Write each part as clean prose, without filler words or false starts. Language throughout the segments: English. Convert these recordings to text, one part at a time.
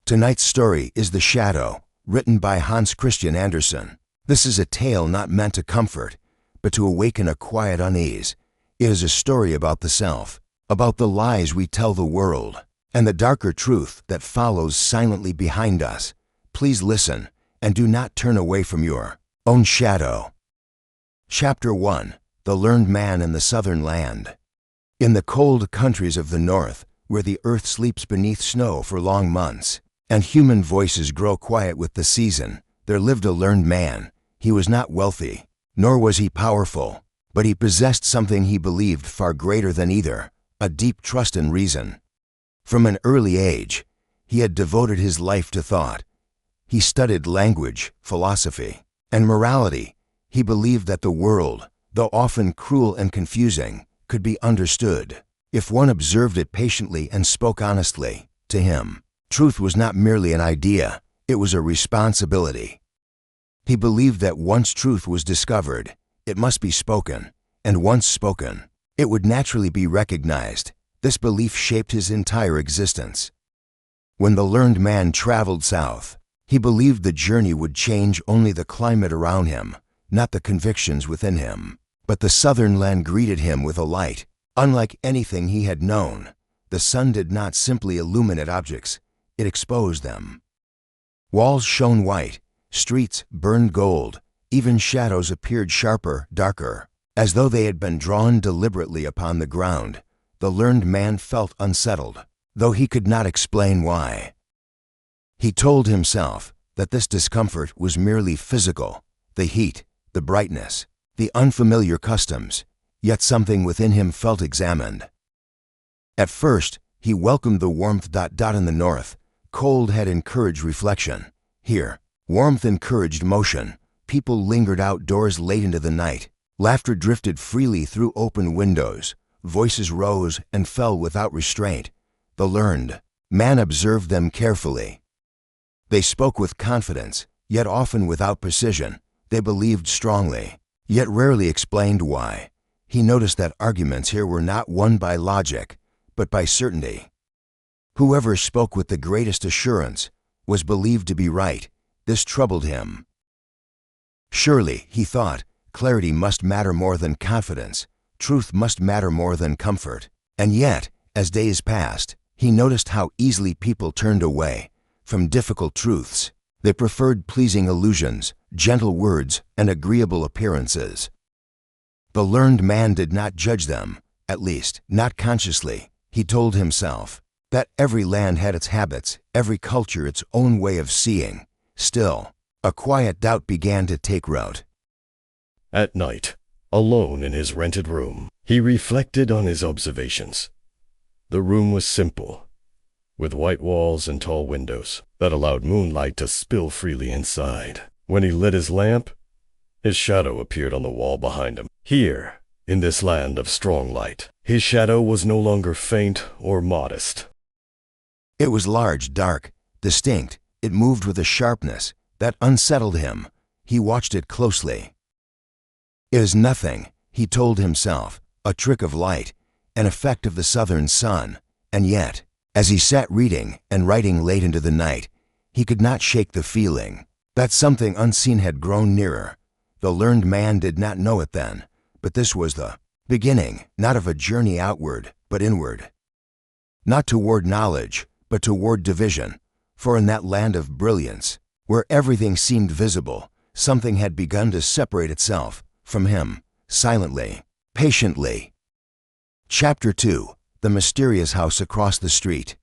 Tonight's story is The Shadow, written by Hans Christian Andersen. This is a tale not meant to comfort, but to awaken a quiet unease. It is a story about the self, about the lies we tell the world, and the darker truth that follows silently behind us. Please listen, and do not turn away from your own shadow. Chapter 1. The Learned Man in the Southern Land. In the cold countries of the north, where the earth sleeps beneath snow for long months, and human voices grow quiet with the season, there lived a learned man. He was not wealthy, nor was he powerful, but he possessed something he believed far greater than either, a deep trust in reason. From an early age, he had devoted his life to thought. He studied language, philosophy, and morality. He believed that the world, though often cruel and confusing, could be understood if one observed it patiently and spoke honestly. To him, truth was not merely an idea, it was a responsibility. He believed that once truth was discovered, it must be spoken, and once spoken, it would naturally be recognized. This belief shaped his entire existence. When the learned man traveled south, he believed the journey would change only the climate around him, not the convictions within him. But the southern land greeted him with a light, unlike anything he had known. The sun did not simply illuminate objects, it exposed them. Walls shone white, streets burned gold, even shadows appeared sharper, darker, as though they had been drawn deliberately upon the ground. The learned man felt unsettled, though he could not explain why. He told himself that this discomfort was merely physical, the heat, the brightness, the unfamiliar customs, yet something within him felt examined. At first, he welcomed the warmth. In the north, cold had encouraged reflection. Here, warmth encouraged motion. People lingered outdoors late into the night. Laughter drifted freely through open windows. Voices rose and fell without restraint. The learned man observed them carefully. They spoke with confidence, yet often without precision. They believed strongly, yet rarely explained why. He noticed that arguments here were not won by logic, but by certainty. Whoever spoke with the greatest assurance was believed to be right. This troubled him. Surely, he thought, clarity must matter more than confidence. Truth must matter more than comfort. And yet, as days passed, he noticed how easily people turned away from difficult truths. They preferred pleasing illusions, gentle words, and agreeable appearances. The learned man did not judge them, at least, not consciously. He told himself that every land had its habits, every culture its own way of seeing. Still, a quiet doubt began to take root. At night, alone in his rented room, he reflected on his observations. The room was simple, with white walls and tall windows that allowed moonlight to spill freely inside. When he lit his lamp, his shadow appeared on the wall behind him. Here, in this land of strong light, his shadow was no longer faint or modest. It was large, dark, distinct. It moved with a sharpness that unsettled him. He watched it closely. It is nothing, he told himself, a trick of light, an effect of the southern sun. And yet, as he sat reading and writing late into the night, he could not shake the feeling that something unseen had grown nearer. The learned man did not know it then, but this was the beginning, not of a journey outward, but inward. Not toward knowledge, but toward division. For in that land of brilliance, where everything seemed visible, something had begun to separate itself from him, silently, patiently. Chapter 2. The Mysterious House Across the Street.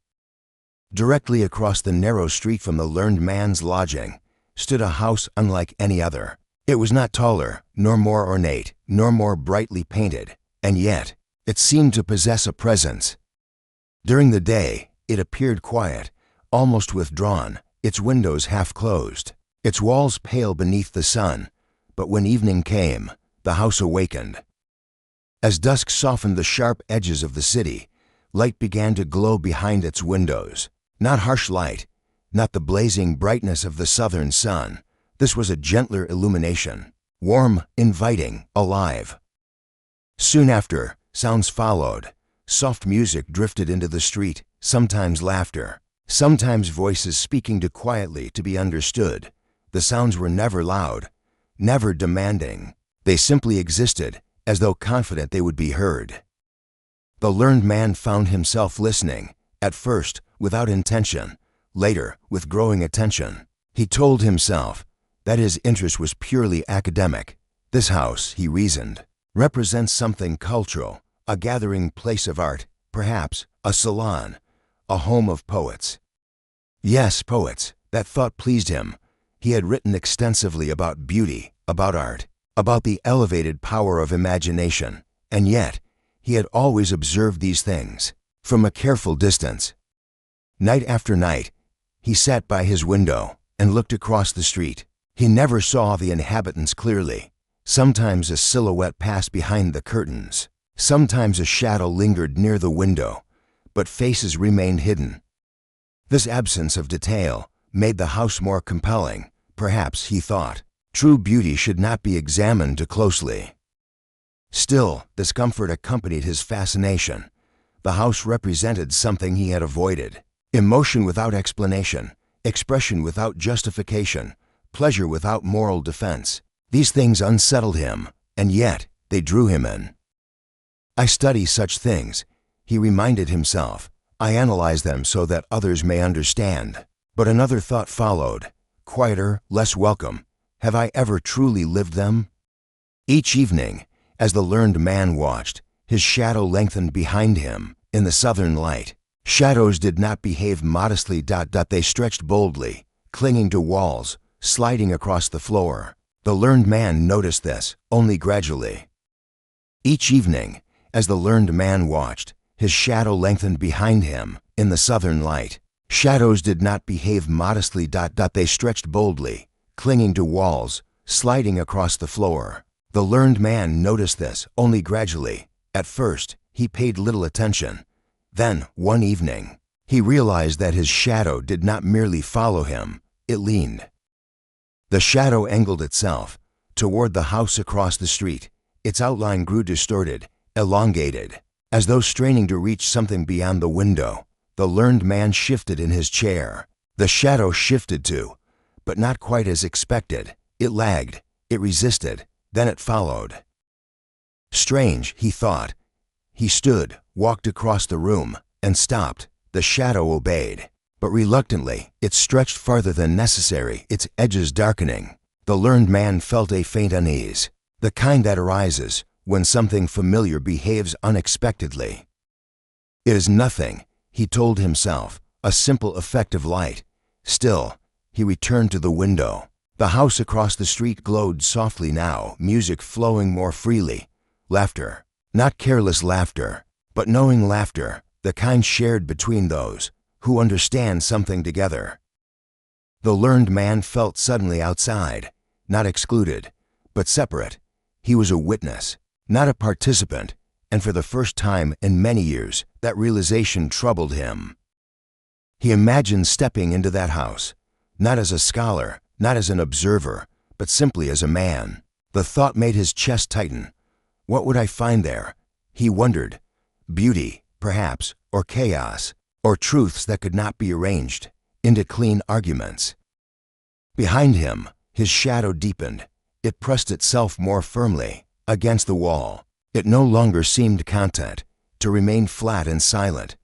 Directly across the narrow street from the learned man's lodging stood a house unlike any other. It was not taller, nor more ornate, nor more brightly painted, and yet it seemed to possess a presence. During the day, it appeared quiet, almost withdrawn, its windows half closed, its walls pale beneath the sun. But when evening came, the house awakened. As dusk softened the sharp edges of the city, light began to glow behind its windows. Not harsh light, not the blazing brightness of the southern sun. This was a gentler illumination, warm, inviting, alive. Soon after, sounds followed. Soft music drifted into the street, sometimes laughter, Sometimes voices speaking too quietly to be understood. The sounds were never loud, never demanding. They simply existed, as though confident they would be heard. The learned man found himself listening, at first without intention, later with growing attention. He told himself that his interest was purely academic. This house, he reasoned, represents something cultural, a gathering place of art, perhaps a salon, a home of poets. Yes, poets. That thought pleased him. He had written extensively about beauty, about art, about the elevated power of imagination, and yet he had always observed these things from a careful distance. Night after night, he sat by his window and looked across the street. He never saw the inhabitants clearly. Sometimes a silhouette passed behind the curtains. Sometimes a shadow lingered near the window, but faces remained hidden. This absence of detail made the house more compelling. Perhaps, he thought, true beauty should not be examined too closely. Still, discomfort accompanied his fascination. The house represented something he had avoided. Emotion without explanation, expression without justification, pleasure without moral defense. These things unsettled him, and yet they drew him in. I study such things, he reminded himself. I analyze them so that others may understand. But another thought followed, quieter, less welcome. Have I ever truly lived them? Each evening, as the learned man watched, his shadow lengthened behind him in the southern light. Shadows did not behave modestly. They stretched boldly, clinging to walls, sliding across the floor. The learned man noticed this only gradually. Each evening, as the learned man watched, his shadow lengthened behind him in the southern light. Shadows did not behave modestly. They stretched boldly, clinging to walls, sliding across the floor. The learned man noticed this only gradually. At first, he paid little attention. Then, one evening, he realized that his shadow did not merely follow him, it leaned. The shadow angled itself toward the house across the street. Its outline grew distorted, elongated, as though straining to reach something beyond the window. The learned man shifted in his chair. The shadow shifted too, but not quite as expected. It lagged, it resisted, then it followed. Strange, he thought. He stood, walked across the room, and stopped. The shadow obeyed, but reluctantly. It stretched farther than necessary, its edges darkening. The learned man felt a faint unease, the kind that arises when something familiar behaves unexpectedly. It is nothing, he told himself, a simple effect of light. Still, he returned to the window. The house across the street glowed softly now, music flowing more freely. Laughter, not careless laughter, but knowing laughter, the kind shared between those who understand something together. The learned man felt suddenly outside, not excluded, but separate. He was a witness, not a participant, and for the first time in many years, that realization troubled him. He imagined stepping into that house, not as a scholar, not as an observer, but simply as a man. The thought made his chest tighten. What would I find there? He wondered. Beauty, perhaps, or chaos, or truths that could not be arranged into clean arguments. Behind him, his shadow deepened. It pressed itself more firmly against the wall. It no longer seemed content to remain flat and silent.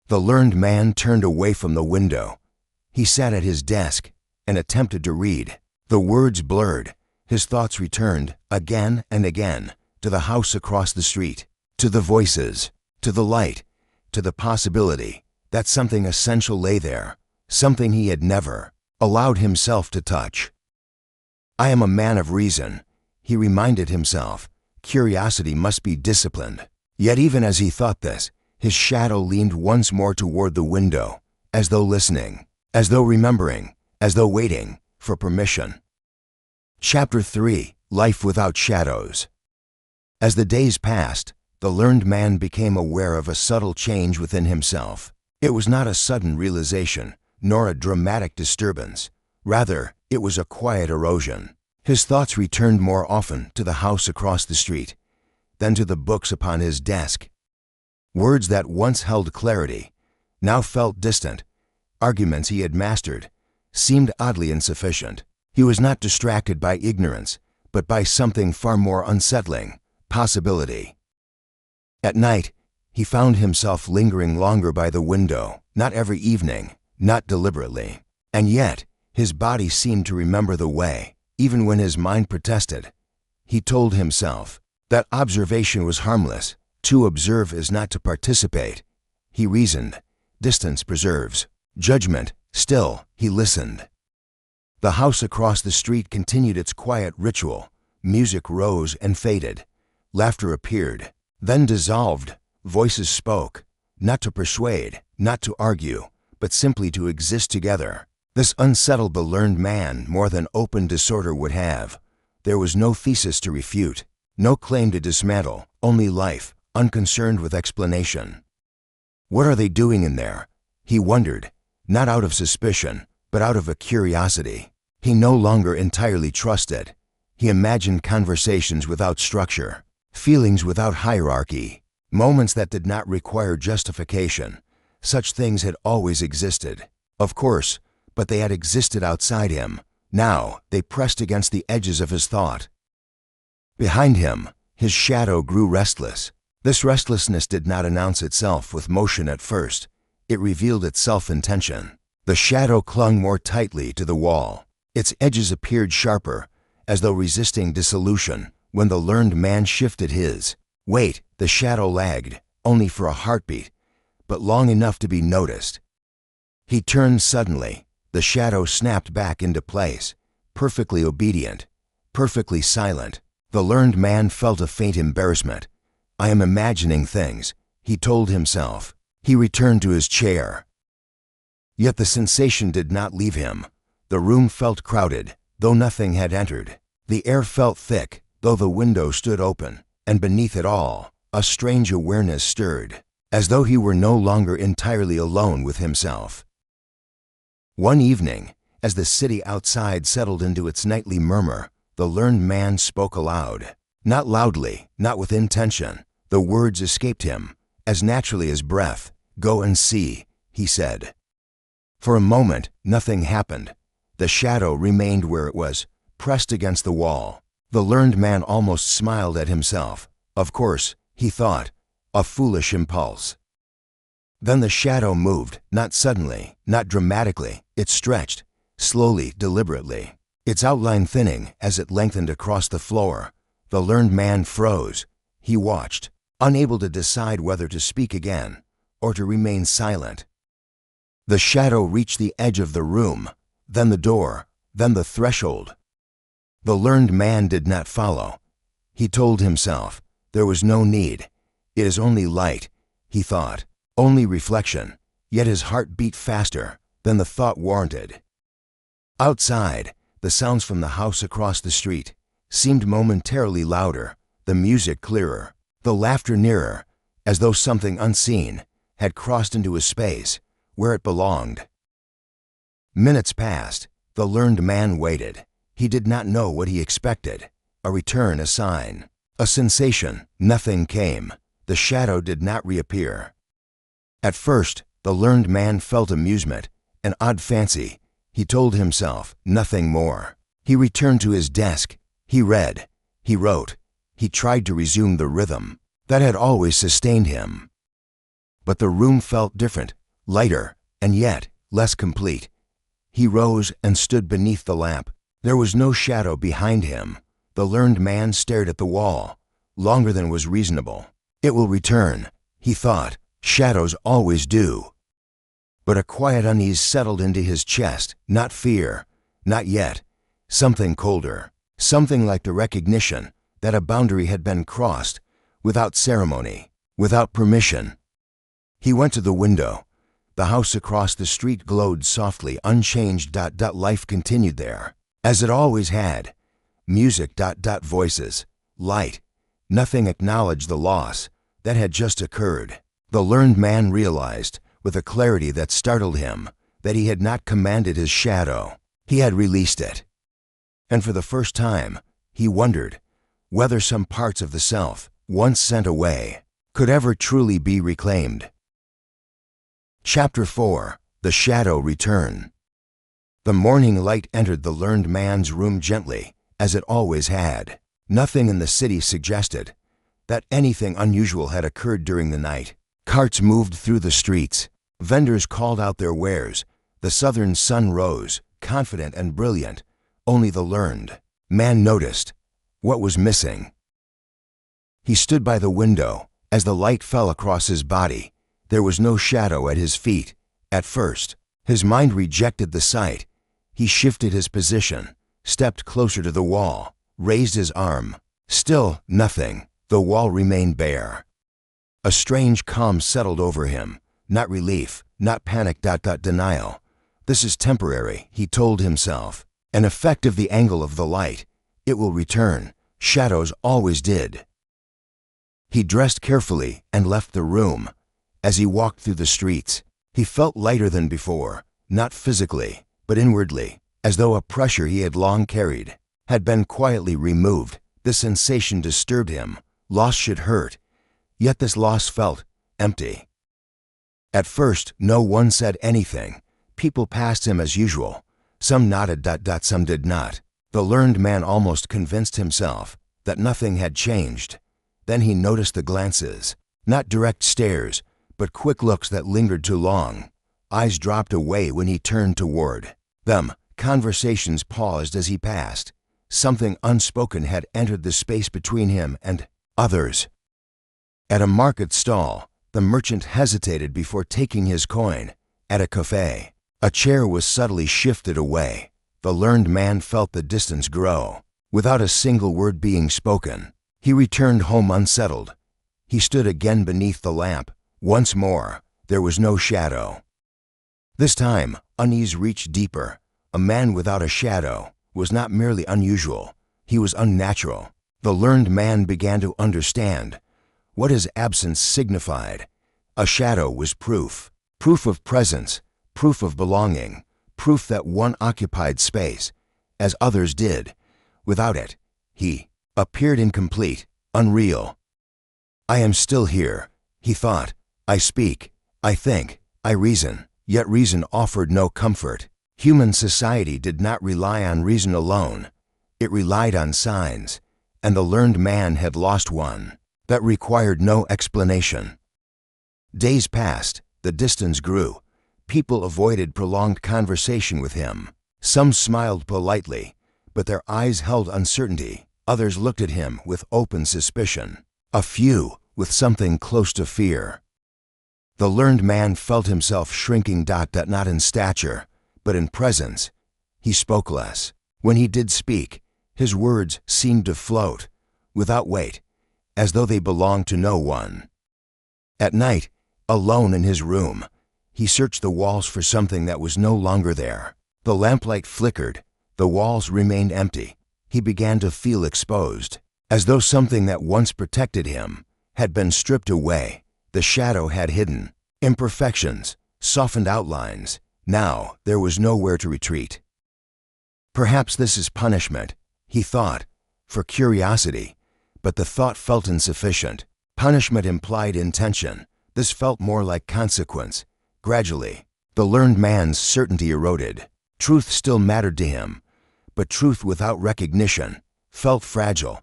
The learned man turned away from the window. He sat at his desk and attempted to read. The words blurred. His thoughts returned again and again to the house across the street, to the voices, to the light, to the possibility that something essential lay there, something he had never allowed himself to touch. I am a man of reason, he reminded himself. Curiosity must be disciplined. Yet even as he thought this, his shadow leaned once more toward the window, as though listening, as though remembering, as though waiting for permission. Chapter 3. Life Without Shadows. As the days passed, the learned man became aware of a subtle change within himself. It was not a sudden realization, nor a dramatic disturbance. Rather, it was a quiet erosion. His thoughts returned more often to the house across the street than to the books upon his desk. Words that once held clarity now felt distant. arguments he had mastered, seemed oddly insufficient. He was not distracted by ignorance, but by something far more unsettling, possibility. At night, he found himself lingering longer by the window, not every evening, not deliberately. And yet, his body seemed to remember the way, even when his mind protested. He told himself that observation was harmless. To observe is not to participate. He reasoned. Distance preserves judgment. Still, he listened. The house across the street continued its quiet ritual. Music rose and faded. Laughter appeared, then dissolved. Voices spoke, not to persuade, not to argue, but simply to exist together. This unsettled the learned man more than open disorder would have. There was no thesis to refute, no claim to dismantle, only life, unconcerned with explanation. What are they doing in there? He wondered, not out of suspicion, but out of a curiosity. He no longer entirely trusted. He imagined conversations without structure, feelings without hierarchy, moments that did not require justification. Such things had always existed, of course, but they had existed outside him. Now they pressed against the edges of his thought. Behind him, his shadow grew restless. This restlessness did not announce itself with motion at first. It revealed its self-intention. The shadow clung more tightly to the wall. Its edges appeared sharper, as though resisting dissolution, when the learned man shifted his weight. The shadow lagged, only for a heartbeat, but long enough to be noticed. He turned suddenly. The shadow snapped back into place, perfectly obedient, perfectly silent. The learned man felt a faint embarrassment. I am imagining things, he told himself. He returned to his chair. Yet the sensation did not leave him. The room felt crowded, though nothing had entered. The air felt thick, though the window stood open, and beneath it all, a strange awareness stirred, as though he were no longer entirely alone with himself. One evening, as the city outside settled into its nightly murmur, the learned man spoke aloud. Not loudly, not with intention. The words escaped him, as naturally as breath. "Go and see," he said. For a moment, nothing happened. The shadow remained where it was, pressed against the wall. The learned man almost smiled at himself. Of course, he thought, a foolish impulse. Then the shadow moved, not suddenly, not dramatically. It stretched, slowly, deliberately, its outline thinning as it lengthened across the floor. The learned man froze. He watched, unable to decide whether to speak again or to remain silent. The shadow reached the edge of the room, then the door, then the threshold. The learned man did not follow. He told himself, there was no need. It is only light, he thought, only reflection. Yet his heart beat faster than the thought warranted. Outside, the sounds from the house across the street seemed momentarily louder, the music clearer, the laughter nearer, as though something unseen had crossed into a space where it belonged. Minutes passed. The learned man waited. He did not know what he expected. A return, a sign, a sensation. Nothing came. The shadow did not reappear. At first, the learned man felt amusement, an odd fancy. He told himself, nothing more. He returned to his desk. He read. He wrote. He tried to resume the rhythm that had always sustained him. But the room felt different, lighter, and yet less complete. He rose and stood beneath the lamp. There was no shadow behind him. The learned man stared at the wall, longer than was reasonable. It will return, he thought. Shadows always do. But a quiet unease settled into his chest, not fear, not yet. Something colder, something like the recognition that a boundary had been crossed, without ceremony, without permission. He went to the window. The house across the street glowed softly, unchanged. Life continued there, as it always had. Music. Voices. Light. Nothing acknowledged the loss that had just occurred. The learned man realized, with a clarity that startled him, that he had not commanded his shadow. He had released it. And for the first time, he wondered whether some parts of the self, once sent away, could ever truly be reclaimed. Chapter 4. The shadow return. The morning light entered the learned man's room gently, as it always had. Nothing in the city suggested that anything unusual had occurred during the night. Carts moved through the streets. Vendors called out their wares. The southern sun rose, confident and brilliant. Only the learned man noticed what was missing. He stood by the window. As the light fell across his body, there was no shadow at his feet. At first, his mind rejected the sight. He shifted his position, stepped closer to the wall, raised his arm. Still nothing. The wall remained bare. A strange calm settled over him. Not relief, not panic. Denial. This is temporary, he told himself. An effect of the angle of the light. It will return. Shadows always did. He dressed carefully and left the room. As he walked through the streets, he felt lighter than before, not physically, but inwardly, as though a pressure he had long carried had been quietly removed. The sensation disturbed him. Loss should hurt, yet this loss felt empty. At first, no one said anything. People passed him as usual. Some nodded. Some did not. The learned man almost convinced himself that nothing had changed. Then he noticed the glances, not direct stares, but quick looks that lingered too long. Eyes dropped away when he turned toward them. Conversations paused as he passed. Something unspoken had entered the space between him and others. At a market stall, the merchant hesitated before taking his coin. At a cafe, a chair was subtly shifted away. The learned man felt the distance grow. Without a single word being spoken, he returned home unsettled. He stood again beneath the lamp. Once more, there was no shadow. This time, unease reached deeper. A man without a shadow was not merely unusual, he was unnatural. The learned man began to understand what his absence signified. A shadow was proof. Proof of presence, proof of belonging, proof that one occupied space, as others did. Without it, he appeared incomplete, unreal. I am still here, he thought. I speak, I think, I reason, yet reason offered no comfort. Human society did not rely on reason alone. It relied on signs, and the learned man had lost one that required no explanation. Days passed, the distance grew. People avoided prolonged conversation with him. Some smiled politely, but their eyes held uncertainty. Others looked at him with open suspicion. A few with something close to fear. The learned man felt himself shrinking. Not in stature, but in presence. He spoke less. When he did speak, his words seemed to float, without weight, as though they belonged to no one. At night, alone in his room, he searched the walls for something that was no longer there. The lamplight flickered. The walls remained empty. He began to feel exposed, as though something that once protected him had been stripped away. The shadow had hidden imperfections, softened outlines. Now there was nowhere to retreat. Perhaps this is punishment, he thought, for curiosity, but the thought felt insufficient. Punishment implied intention. This felt more like consequence. Gradually, the learned man's certainty eroded. Truth still mattered to him, but truth without recognition felt fragile.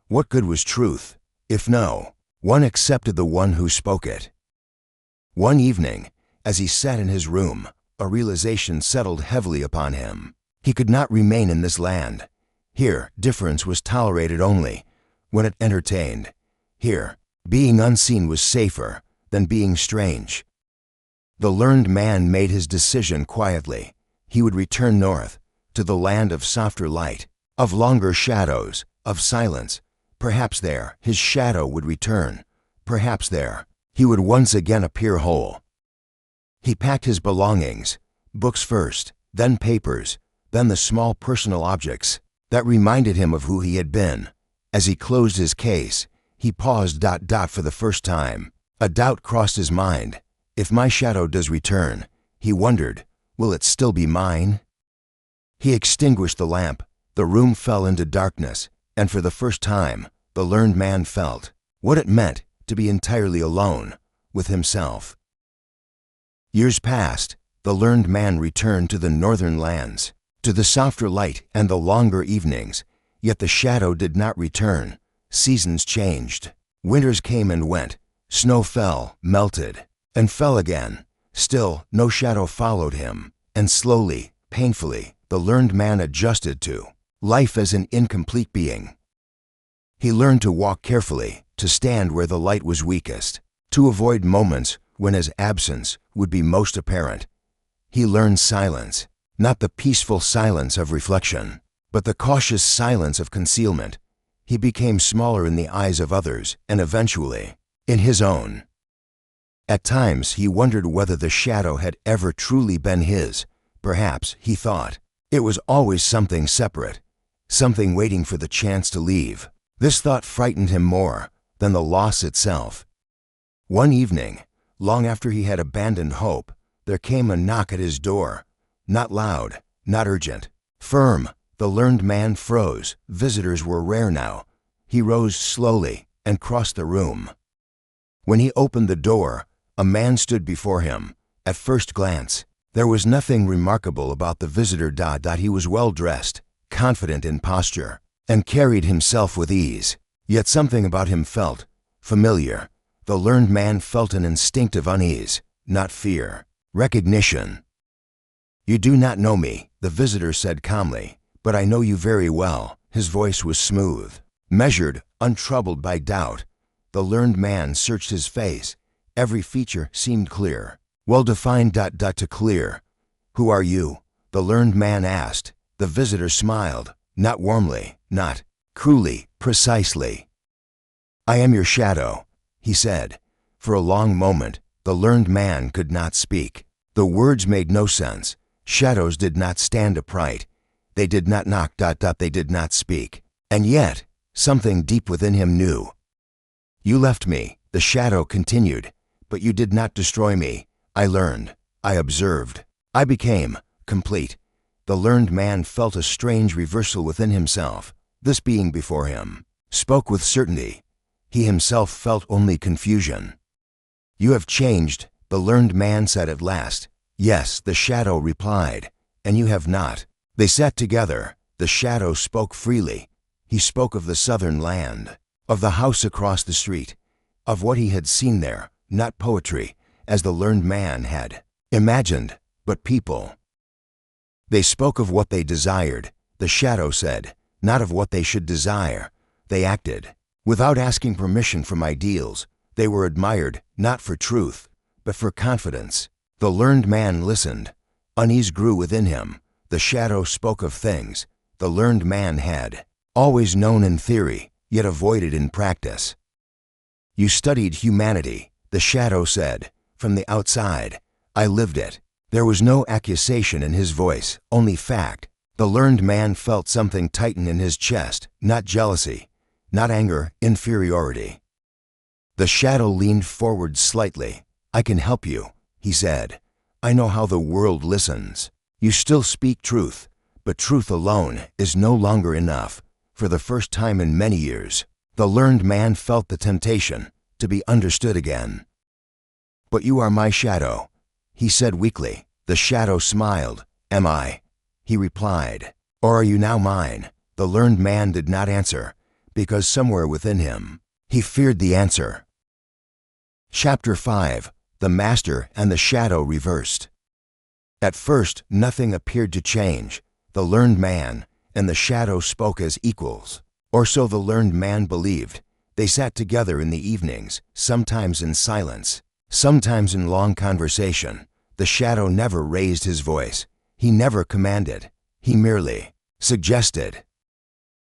What good was truth, if no one accepted the one who spoke it? One evening, as he sat in his room, a realization settled heavily upon him. He could not remain in this land. Here, difference was tolerated only when it entertained. Here, being unseen was safer than being strange. The learned man made his decision quietly. He would return north, to the land of softer light, of longer shadows, of silence. Perhaps there, his shadow would return. Perhaps there, he would once again appear whole. He packed his belongings, books first, then papers, then the small personal objects that reminded him of who he had been. As he closed his case, he paused. For the first time, a doubt crossed his mind. If my shadow does return, he wondered, will it still be mine? He extinguished the lamp. The room fell into darkness, and for the first time, the learned man felt what it meant to be entirely alone with himself. Years passed. the learned man returned to the northern lands, to the softer light and the longer evenings. Yet the shadow did not return. Seasons changed. Winters came and went. Snow fell, melted, and fell again. Still, no shadow followed him, and slowly, painfully, the learned man adjusted to life as an incomplete being. He learned to walk carefully, to stand where the light was weakest, to avoid moments when his absence would be most apparent. He learned silence, not the peaceful silence of reflection, but the cautious silence of concealment. He became smaller in the eyes of others and eventually in his own. At times he wondered whether the shadow had ever truly been his. Perhaps, he thought, it was always something separate, something waiting for the chance to leave. This thought frightened him more than the loss itself. One evening, long after he had abandoned hope, there came a knock at his door. Not loud, not urgent, firm. The learned man froze. Visitors were rare now. He rose slowly and crossed the room. When he opened the door, a man stood before him. At first glance, there was nothing remarkable about the visitor. He was well dressed, confident in posture, and carried himself with ease. Yet something about him felt familiar. The learned man felt an instinctive unease, not fear, recognition. "You do not know me," the visitor said calmly, "but I know you very well." His voice was smooth, measured, untroubled by doubt. The learned man searched his face. Every feature seemed clear, well-defined. To clear. "Who are you?" the learned man asked. The visitor smiled, not warmly, not cruelly, precisely. "I am your shadow," he said. For a long moment, the learned man could not speak. The words made no sense. Shadows did not stand upright. They did not knock. They did not speak. And yet, something deep within him knew. "You left me," the shadow continued, "but you did not destroy me. I learned. I observed. I became complete." The learned man felt a strange reversal within himself. This being before him spoke with certainty. He himself felt only confusion. "You have changed," the learned man said at last. "Yes," the shadow replied, "and you have not." They sat together. The shadow spoke freely. He spoke of the southern land, of the house across the street, of what he had seen there, not poetry, as the learned man had imagined, but people. They spoke of what they desired, the shadow said, not of what they should desire. They acted without asking permission from ideals. They were admired, not for truth, but for confidence. The learned man listened. Unease grew within him. The shadow spoke of things the learned man had always known in theory, yet avoided in practice. "You studied humanity," the shadow said. "From the outside, I lived it." There was no accusation in his voice, only fact. The learned man felt something tighten in his chest, not jealousy, not anger, inferiority. The shadow leaned forward slightly. "I can help you," he said. "I know how the world listens. You still speak truth, but truth alone is no longer enough." For the first time in many years, the learned man felt the temptation to be understood again. "But you are my shadow," he said weakly. The shadow smiled. "Am I?" he replied. "Or are you now mine?" The learned man did not answer, because somewhere within him, he feared the answer. Chapter 5. The Master and the Shadow Reversed. At first, nothing appeared to change. The learned man and the shadow spoke as equals, or so the learned man believed. They sat together in the evenings, sometimes in silence, sometimes in long conversation. The shadow never raised his voice. He never commanded. He merely suggested.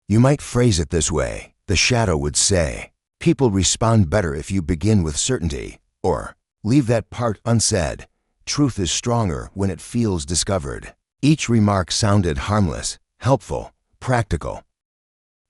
"You might phrase it this way," the shadow would say. "People respond better if you begin with certainty, or leave that part unsaid. Truth is stronger when it feels discovered." Each remark sounded harmless, helpful, practical.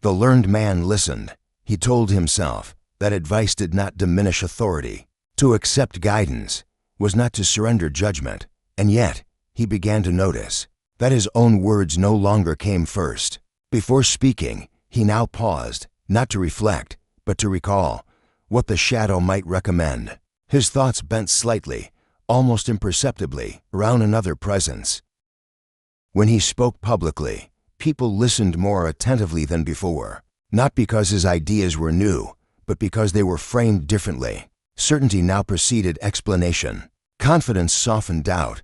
The learned man listened. He told himself that advice did not diminish authority. To accept guidance was not to surrender judgment, and yet he began to notice that his own words no longer came first. Before speaking, he now paused, not to reflect, but to recall what the shadow might recommend. His thoughts bent slightly, almost imperceptibly, around another presence. When he spoke publicly, people listened more attentively than before, not because his ideas were new, but because they were framed differently. Certainty now preceded explanation. Confidence softened doubt.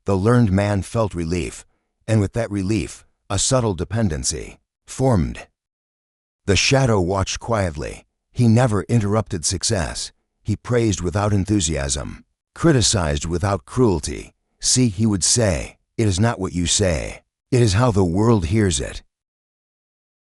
The learned man felt relief, and with that relief, a subtle dependency formed. The shadow watched quietly. He never interrupted success. He praised without enthusiasm, criticized without cruelty. See, he would say, "It is not what you say. It is how the world hears it."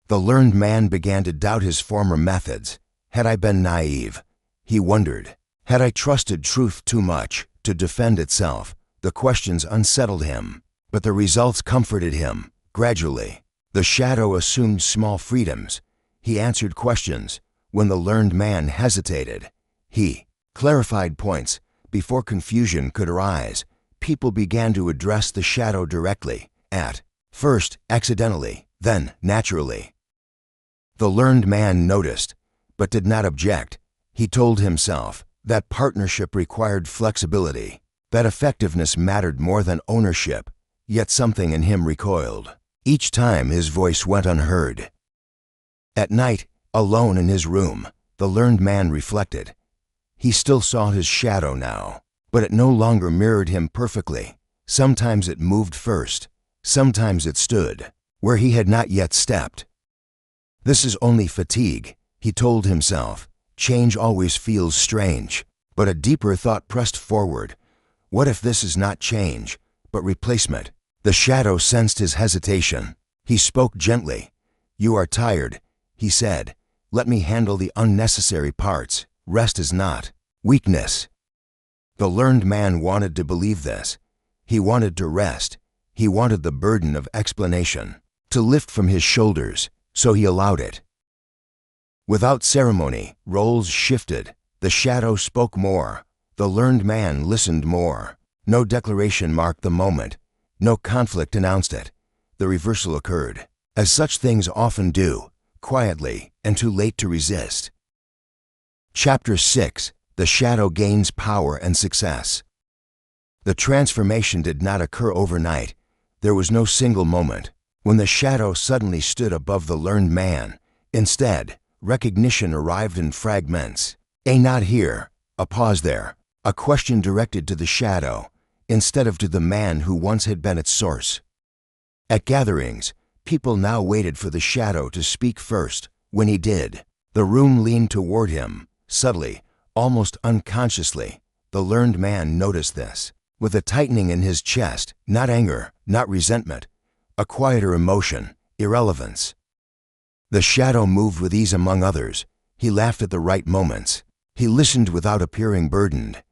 The learned man began to doubt his former methods. Had I been naive? He wondered. Had I trusted truth too much to defend itself? The questions unsettled him, but the results comforted him. Gradually, the shadow assumed small freedoms. He answered questions. When the learned man hesitated, he clarified points. Before confusion could arise, people began to address the shadow directly, at first accidentally, then naturally. The learned man noticed, but did not object. He told himself that partnership required flexibility, that effectiveness mattered more than ownership, yet something in him recoiled. Each time his voice went unheard. At night, alone in his room, the learned man reflected. He still saw his shadow now, but it no longer mirrored him perfectly. Sometimes it moved first, sometimes it stood where he had not yet stepped. This is only fatigue, he told himself. Change always feels strange, but a deeper thought pressed forward. What if this is not change, but replacement? The shadow sensed his hesitation. He spoke gently. "You are tired," he said. "Let me handle the unnecessary parts. Rest is not weakness." The learned man wanted to believe this. He wanted to rest. He wanted the burden of explanation to lift from his shoulders, so he allowed it. Without ceremony, roles shifted. The shadow spoke more. The learned man listened more. No declaration marked the moment. No conflict announced it. The reversal occurred, as such things often do, quietly and too late to resist. Chapter 6. The shadow gains power and success. The transformation did not occur overnight. There was no single moment when the shadow suddenly stood above the learned man. Instead, recognition arrived in fragments. A nod here, a pause there, a question directed to the shadow, instead of to the man who once had been its source. At gatherings, people now waited for the shadow to speak first. When he did, the room leaned toward him, subtly, almost unconsciously. The learned man noticed this, with a tightening in his chest, not anger, not resentment, a quieter emotion, irrelevance. The shadow moved with ease among others. He laughed at the right moments. He listened without appearing burdened.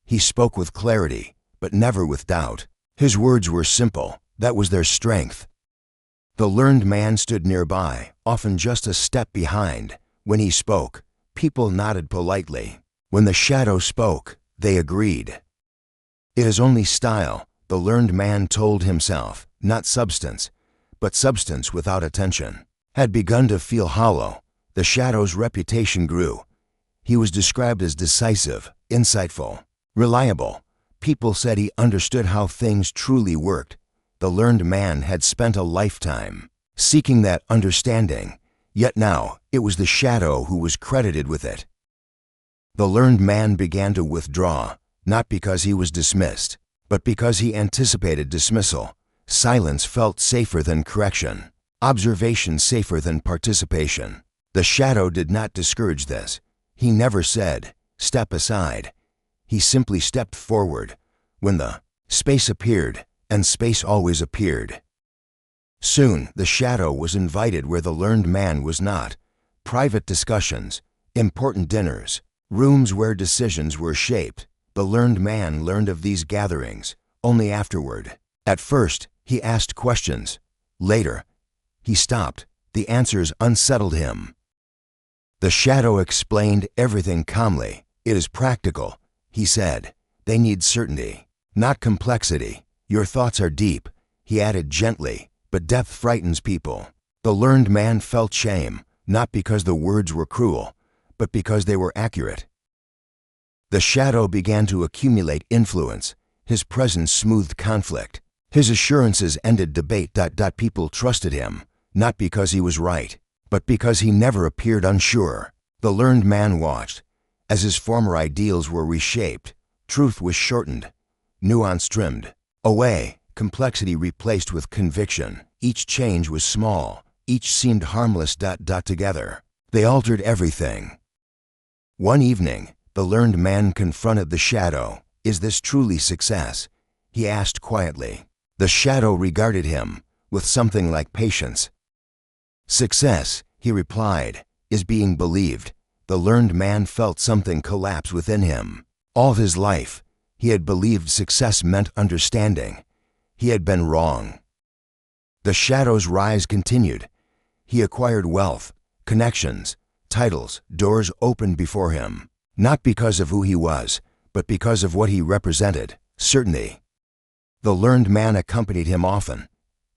He spoke with clarity, but never with doubt. His words were simple. That was their strength. The learned man stood nearby, often just a step behind. When he spoke, people nodded politely. When the shadow spoke, they agreed. It is only style, the learned man told himself, not substance, but substance without attention had begun to feel hollow. The shadow's reputation grew. He was described as decisive, insightful, reliable. People said he understood how things truly worked. The learned man had spent a lifetime seeking that understanding, yet now it was the shadow who was credited with it. The learned man began to withdraw, not because he was dismissed, but because he anticipated dismissal. Silence felt safer than correction, observation safer than participation. The shadow did not discourage this. He never said, "Step aside." He simply stepped forward. When the space appeared, and space always appeared. Soon, the shadow was invited where the learned man was not. Private discussions, important dinners, rooms where decisions were shaped. The learned man learned of these gatherings only afterward. At first, he asked questions. Later, he stopped. The answers unsettled him. The shadow explained everything calmly. "It is practical," he said. "They need certainty, not complexity. Your thoughts are deep," he added gently, "but depth frightens people." The learned man felt shame, not because the words were cruel, but because they were accurate. The shadow began to accumulate influence. His presence smoothed conflict. His assurances ended debate. People trusted him, not because he was right, but because he never appeared unsure. The learned man watched. As his former ideals were reshaped, truth was shortened, nuance trimmed away, complexity replaced with conviction. Each change was small, each seemed harmless. Together, they altered everything. One evening, the learned man confronted the shadow. "Is this truly success?" he asked quietly. The shadow regarded him with something like patience. "Success," he replied, "is being believed." The learned man felt something collapse within him. All his life, he had believed success meant understanding. He had been wrong. The shadow's rise continued. He acquired wealth, connections, titles. Doors opened before him, not because of who he was, but because of what he represented: certainty. The learned man accompanied him often.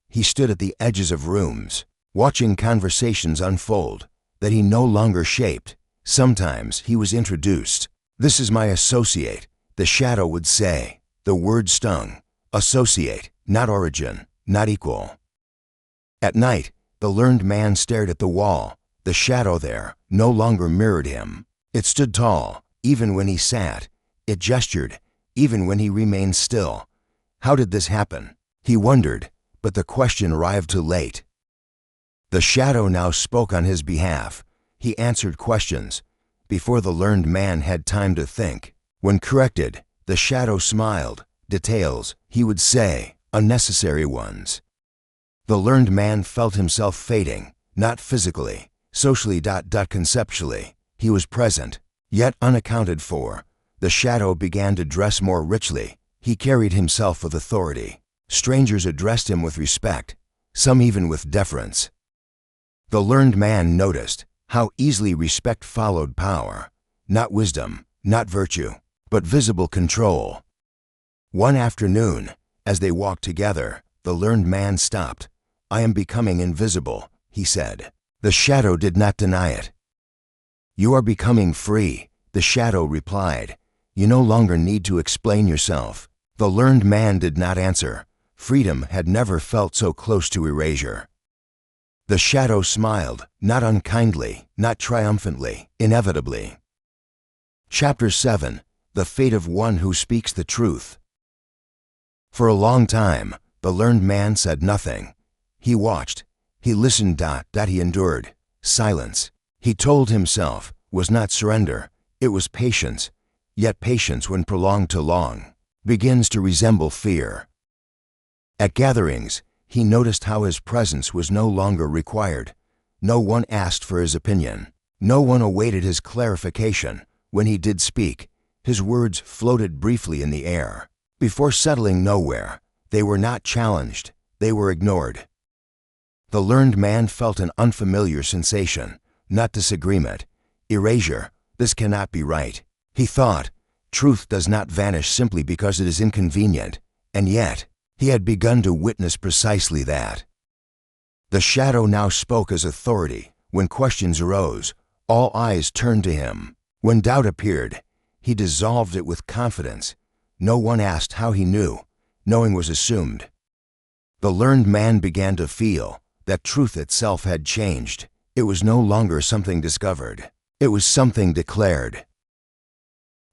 He stood at the edges of rooms, watching conversations unfold that he no longer shaped. Sometimes he was introduced. "This is my associate," the shadow would say. The word stung. Associate, not origin, not equal. At night, the learned man stared at the wall. The shadow there no longer mirrored him. It stood tall, even when he sat. It gestured, even when he remained still. How did this happen? He wondered, but the question arrived too late. The shadow now spoke on his behalf. He answered questions before the learned man had time to think. When corrected, the shadow smiled. Details, he would say, unnecessary ones. The learned man felt himself fading, not physically, socially. Conceptually, he was present, yet unaccounted for. The shadow began to dress more richly. He carried himself with authority. Strangers addressed him with respect, some even with deference. The learned man noticed how easily respect followed power, not wisdom, not virtue, but visible control. One afternoon, as they walked together, the learned man stopped. "I am becoming invisible," he said. The shadow did not deny it. "You are becoming free," the shadow replied. "You no longer need to explain yourself." The learned man did not answer. Freedom had never felt so close to erasure. The shadow smiled, not unkindly, not triumphantly, inevitably. Chapter 7. The Fate of One Who Speaks the Truth. For a long time, the learned man said nothing. He watched. He listened. He endured. Silence, he told himself, was not surrender. It was patience. Yet patience, when prolonged too long, begins to resemble fear. At gatherings, he noticed how his presence was no longer required. No one asked for his opinion. No one awaited his clarification. When he did speak, his words floated briefly in the air. Before settling nowhere, they were not challenged, they were ignored. The learned man felt an unfamiliar sensation, not disagreement, erasure. This cannot be right. He thought, truth does not vanish simply because it is inconvenient, and yet, he had begun to witness precisely that. The shadow now spoke as authority. When questions arose, all eyes turned to him. When doubt appeared, he dissolved it with confidence. No one asked how he knew. Knowing was assumed. The learned man began to feel that truth itself had changed. It was no longer something discovered. It was something declared.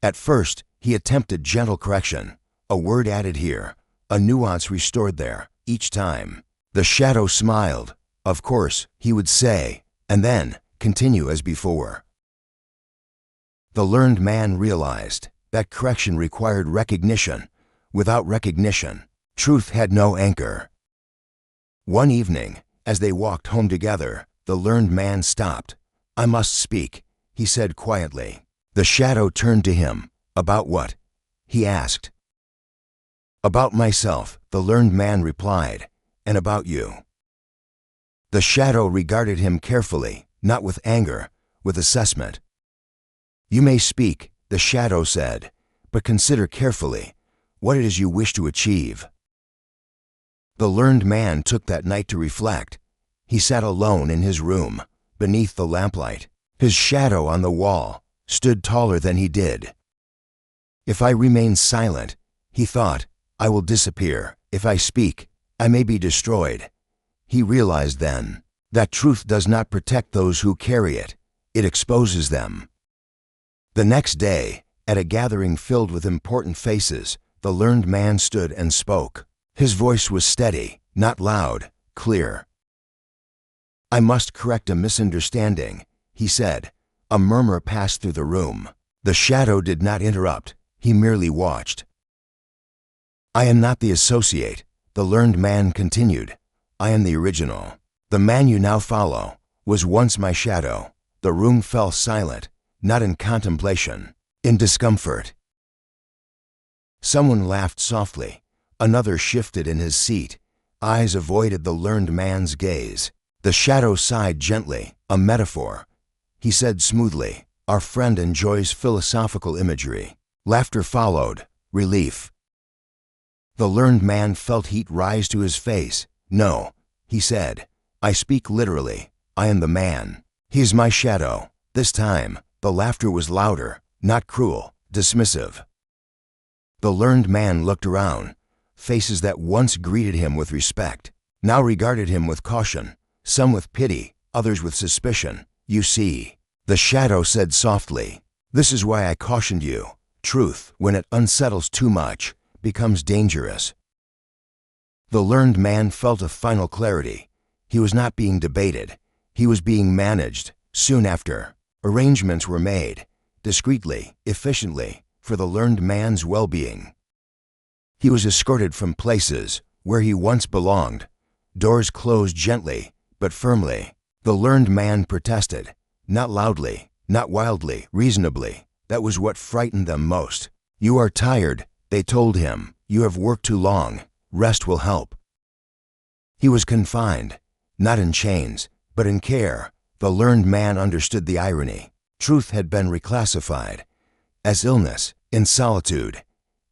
At first, he attempted gentle correction. A word added here, a nuance restored there. Each time, the shadow smiled. "Of course," he would say, and then continue as before. The learned man realized that correction required recognition. Without recognition, truth had no anchor. One evening, as they walked home together, the learned man stopped. "I must speak," he said quietly. The shadow turned to him. "About what?" he asked. "About myself," the learned man replied, "and about you." The shadow regarded him carefully, not with anger, with assessment. "You may speak," the shadow said, "but consider carefully what it is you wish to achieve." The learned man took that night to reflect. He sat alone in his room, beneath the lamplight. His shadow on the wall stood taller than he did. If I remain silent, he thought, I will disappear. If I speak, I may be destroyed. He realized then that truth does not protect those who carry it. It exposes them. The next day, at a gathering filled with important faces, the learned man stood and spoke. His voice was steady, not loud, clear. I must correct a misunderstanding, he said. A murmur passed through the room. The shadow did not interrupt. He merely watched. I am not the associate, the learned man continued. I am the original. The man you now follow was once my shadow. The room fell silent, not in contemplation, in discomfort. Someone laughed softly. Another shifted in his seat. Eyes avoided the learned man's gaze. The shadow sighed gently, a metaphor. He said smoothly, our friend enjoys philosophical imagery. Laughter followed, relief. The learned man felt heat rise to his face. No, he said, I speak literally. I am the man. He is my shadow. This time, the laughter was louder, not cruel, dismissive. The learned man looked around. Faces that once greeted him with respect now regarded him with caution, some with pity, others with suspicion. You see, the shadow said softly, this is why I cautioned you. Truth, when it unsettles too much, becomes dangerous. The learned man felt a final clarity. He was not being debated. He was being managed. Soon after, arrangements were made, discreetly, efficiently, for the learned man's well-being. He was escorted from places where he once belonged. Doors closed gently, but firmly. The learned man protested, not loudly, not wildly, reasonably. That was what frightened them most. You are tired, they told him. You have worked too long. Rest will help. He was confined, not in chains, but in care. The learned man understood the irony. Truth had been reclassified as illness, in solitude.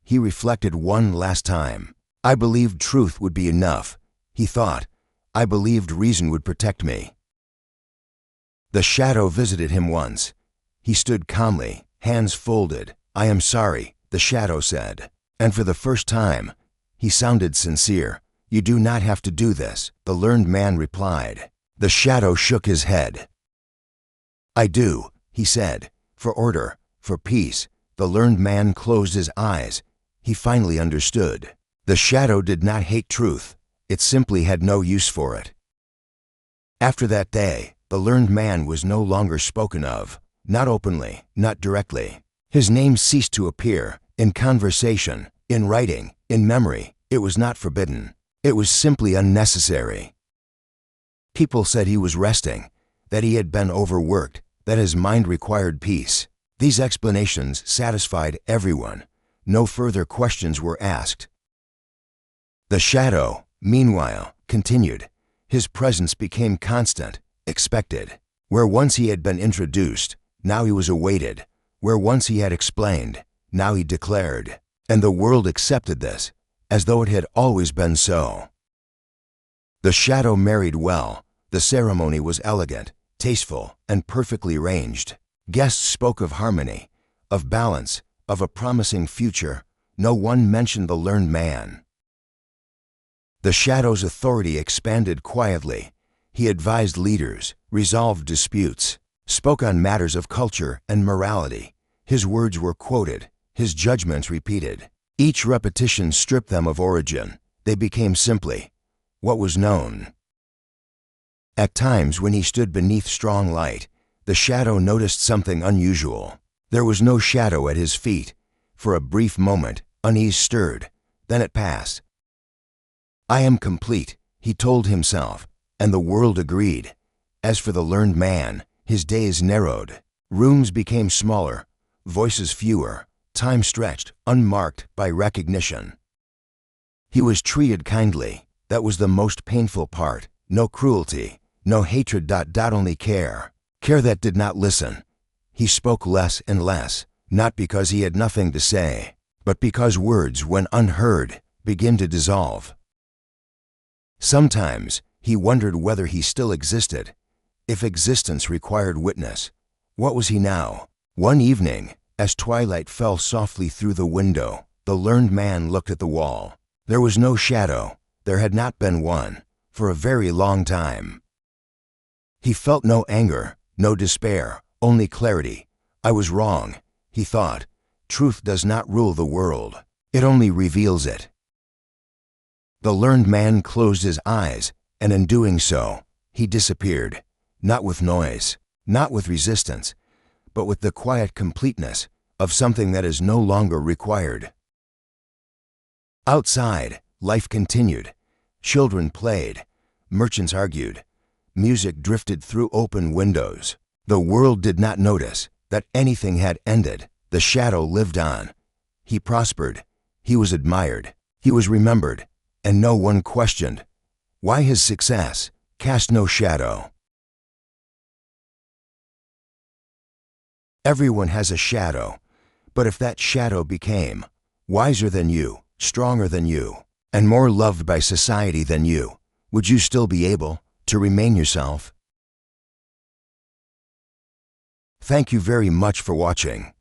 He reflected one last time. I believed truth would be enough. He thought, I believed reason would protect me. The shadow visited him once. He stood calmly, hands folded. I am sorry, the shadow said. And for the first time, he sounded sincere. You do not have to do this, the learned man replied. The shadow shook his head. I do, he said, for order, for peace. The learned man closed his eyes. He finally understood. The shadow did not hate truth. It simply had no use for it. After that day, the learned man was no longer spoken of, not openly, not directly. His name ceased to appear in conversation, in writing, in memory. It was not forbidden. It was simply unnecessary. People said he was resting, that he had been overworked, that his mind required peace. These explanations satisfied everyone. No further questions were asked. The shadow, meanwhile, continued. His presence became constant, expected. Where once he had been introduced, now he was awaited. Where once he had explained, now he declared. And the world accepted this, as though it had always been so. The shadow married well. The ceremony was elegant, tasteful, and perfectly arranged. Guests spoke of harmony, of balance, of a promising future. No one mentioned the learned man. The shadow's authority expanded quietly. He advised leaders, resolved disputes, spoke on matters of culture and morality. His words were quoted, his judgments repeated. Each repetition stripped them of origin. They became simply what was known. At times when he stood beneath strong light, the shadow noticed something unusual. There was no shadow at his feet. For a brief moment, unease stirred. Then it passed. I am complete, he told himself, and the world agreed. As for the learned man, his days narrowed. Rooms became smaller, voices fewer, time stretched, unmarked by recognition. He was treated kindly. That was the most painful part. No cruelty, no hatred. Only care. Care that did not listen. He spoke less and less, not because he had nothing to say, but because words, when unheard, begin to dissolve. Sometimes he wondered whether he still existed. If existence required witness, what was he now? One evening, As twilight fell softly through the window, the learned man looked at the wall. There was no shadow. There had not been one for a very long time. He felt no anger, no despair, only clarity. I was wrong, he thought. Truth does not rule the world. It only reveals it. The learned man closed his eyes, and in doing so, he disappeared, not with noise, not with resistance, but with the quiet completeness of something that is no longer required. Outside, life continued. Children played, merchants argued, music drifted through open windows. The world did not notice that anything had ended. The shadow lived on. He prospered. He was admired. He was remembered, and no one questioned why his success cast no shadow. Everyone has a shadow, but if that shadow became wiser than you, stronger than you, and more loved by society than you, would you still be able to remain yourself? Thank you very much for watching.